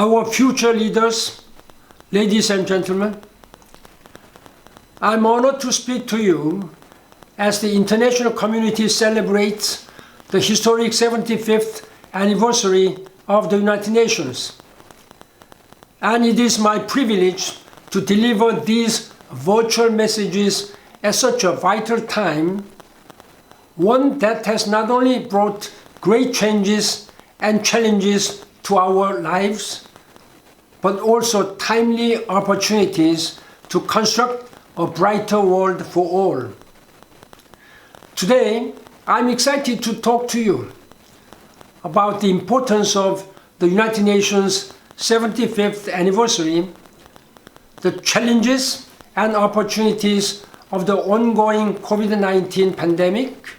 Our future leaders, ladies and gentlemen, I'm honored to speak to you as the international community celebrates the historic 75th anniversary of the United Nations. And it is my privilege to deliver these virtual messages at such a vital time, one that has not only brought great changes and challenges to our lives, but also timely opportunities to construct a brighter world for all. Today, I'm excited to talk to you about the importance of the United Nations 75th anniversary, the challenges and opportunities of the ongoing COVID-19 pandemic,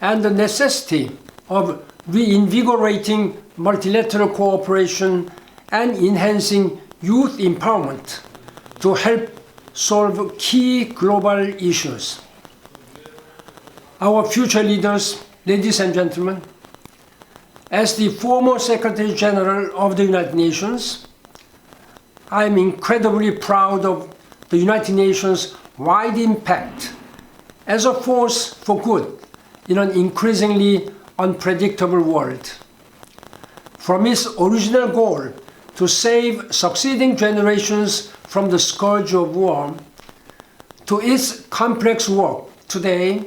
and the necessity of reinvigorating multilateral cooperation and enhancing youth empowerment to help solve key global issues. Our future leaders, ladies and gentlemen, as the former Secretary General of the United Nations, I am incredibly proud of the United Nations' wide impact as a force for good in an increasingly unpredictable world. From its original goal to save succeeding generations from the scourge of war, to its complex work today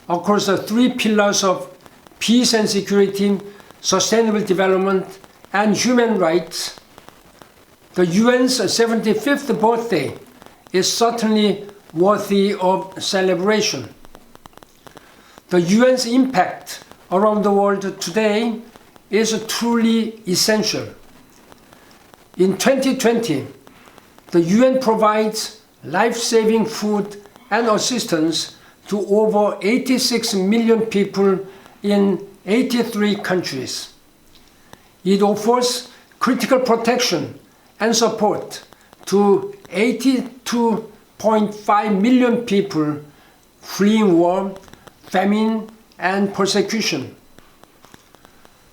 across the three pillars of peace and security, sustainable development, and human rights, the UN's 75th birthday is certainly worthy of celebration. The UN's impact around the world today is truly essential. In 2020, the UN provides life-saving food and assistance to over 86 million people in 83 countries. It offers critical protection and support to 82.5 million people fleeing war, famine, and persecution.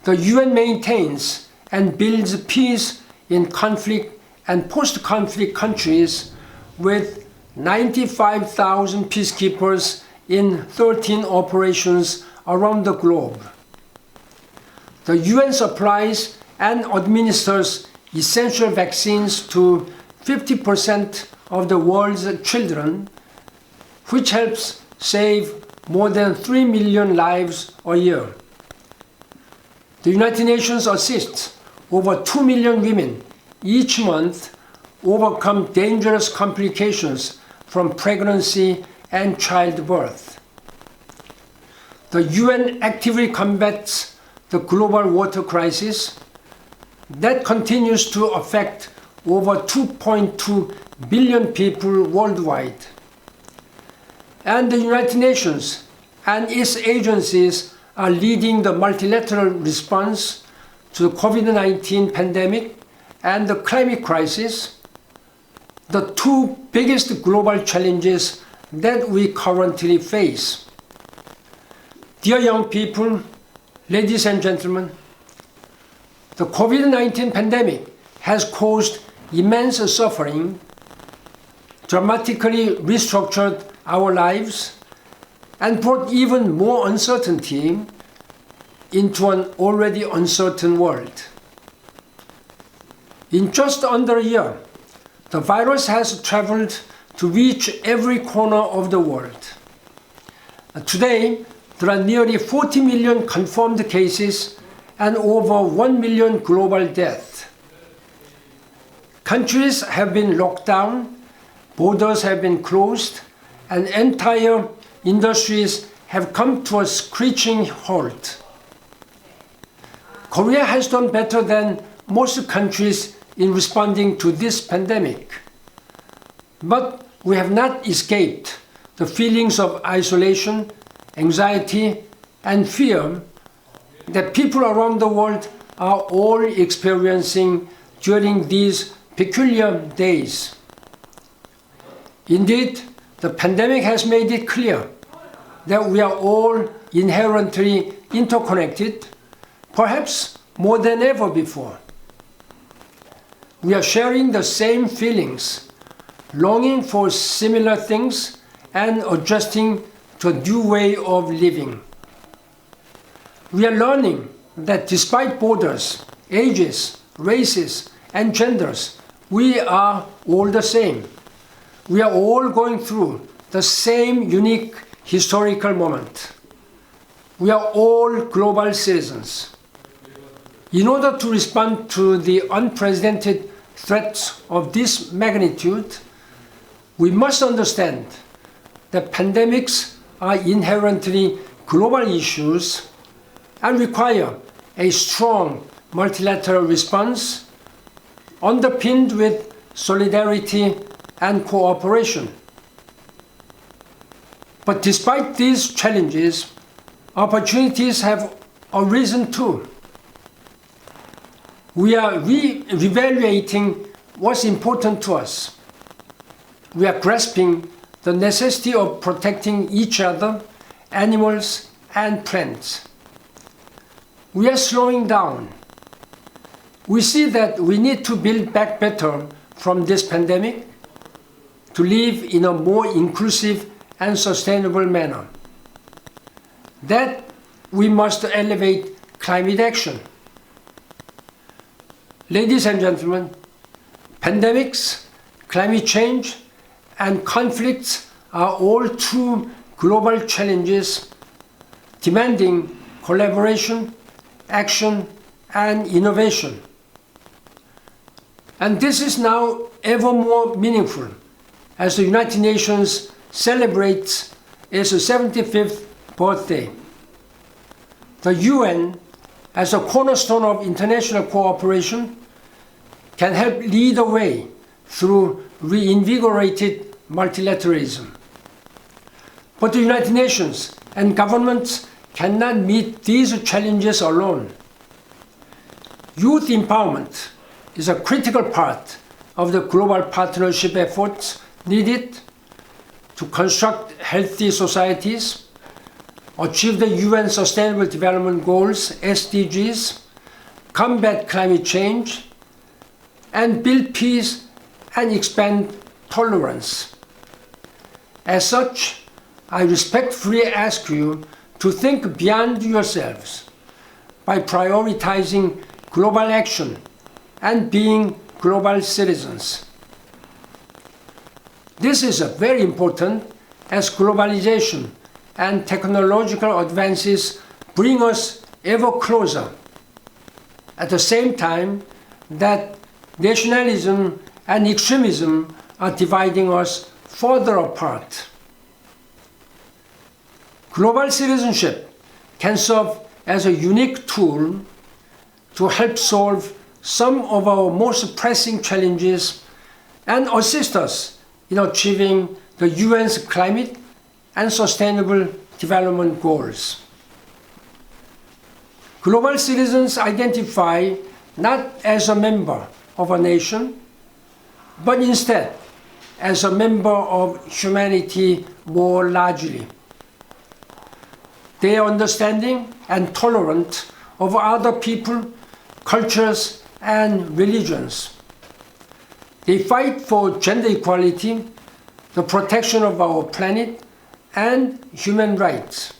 The UN maintains and builds peace in conflict and post-conflict countries with 95,000 peacekeepers in 13 operations around the globe. The UN supplies and administers essential vaccines to 50% of the world's children, which helps save more than 3 million lives a year. The United Nations assists over 2 million women each month overcome dangerous complications from pregnancy and childbirth. The UN actively combats the global water crisis that continues to affect over 2.2 billion people worldwide. And the United Nations and its agencies are leading the multilateral response to the COVID-19 pandemic and the climate crisis, the two biggest global challenges that we currently face. Dear young people, ladies and gentlemen, the COVID-19 pandemic has caused immense suffering, dramatically restructured our lives, and brought even more uncertainty into an already uncertain world. In just under a year, the virus has traveled to reach every corner of the world. Today, there are nearly 40 million confirmed cases and over 1 million global deaths. Countries have been locked down, borders have been closed, and entire industries have come to a screeching halt. Korea has done better than most countries in responding to this pandemic. But we have not escaped the feelings of isolation, anxiety, and fear that people around the world are all experiencing during these peculiar days. Indeed, the pandemic has made it clear that we are all inherently interconnected, perhaps more than ever before. We are sharing the same feelings, longing for similar things, and adjusting to a new way of living. We are learning that despite borders, ages, races, and genders, we are all the same. We are all going through the same unique historical moment. We are all global citizens. In order to respond to the unprecedented threats of this magnitude, we must understand that pandemics are inherently global issues and require a strong multilateral response underpinned with solidarity and cooperation. But despite these challenges, opportunities have arisen too. We are reevaluating what's important to us. We are grasping the necessity of protecting each other, animals, and plants. We are slowing down. We see that we need to build back better from this pandemic to live in a more inclusive and sustainable manner. That we must elevate climate action. Ladies and gentlemen, pandemics, climate change, and conflicts are all true global challenges demanding collaboration, action, and innovation. And this is now ever more meaningful as the United Nations celebrates its 75th birthday. The UN, as a cornerstone of international cooperation, can help lead the way through reinvigorated multilateralism. But the United Nations and governments cannot meet these challenges alone. Youth empowerment is a critical part of the global partnership efforts needed to construct healthy societies, achieve the UN Sustainable Development Goals, SDGs, combat climate change, and build peace and expand tolerance. As such, I respectfully ask you to think beyond yourselves by prioritizing global action and being global citizens. This is very important as globalization and technological advances bring us ever closer. At the same time that nationalism and extremism are dividing us further apart. Global citizenship can serve as a unique tool to help solve some of our most pressing challenges and assist us in achieving the UN's climate and sustainable development goals. Global citizens identify not as a member of a nation, but instead as a member of humanity more largely. They are understanding and tolerant of other people, cultures, and religions. They fight for gender equality, the protection of our planet, and human rights.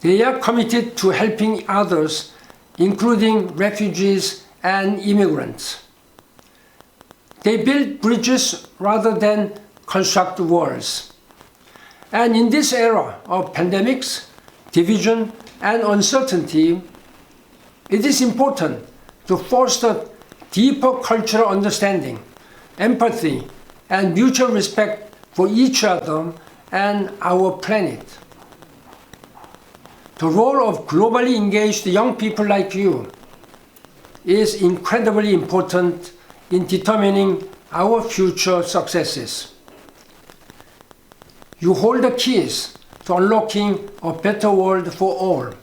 They are committed to helping others, including refugees and immigrants. They build bridges rather than construct walls. And in this era of pandemics, division, and uncertainty, it is important to foster deeper cultural understanding, empathy, and mutual respect for each other and our planet. The role of globally engaged young people like you is incredibly important in determining our future successes. You hold the keys to unlocking a better world for all,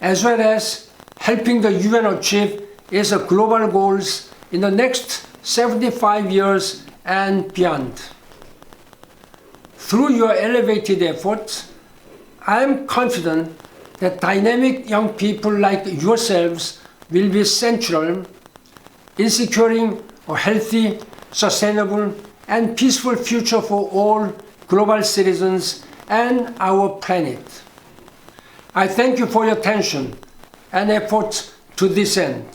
as well as helping the UN achieve its global goals in the next 75 years and beyond. Through your elevated efforts, I am confident that dynamic young people like yourselves will be central in securing a healthy, sustainable, and peaceful future for all global citizens and our planet. I thank you for your attention and efforts to this end.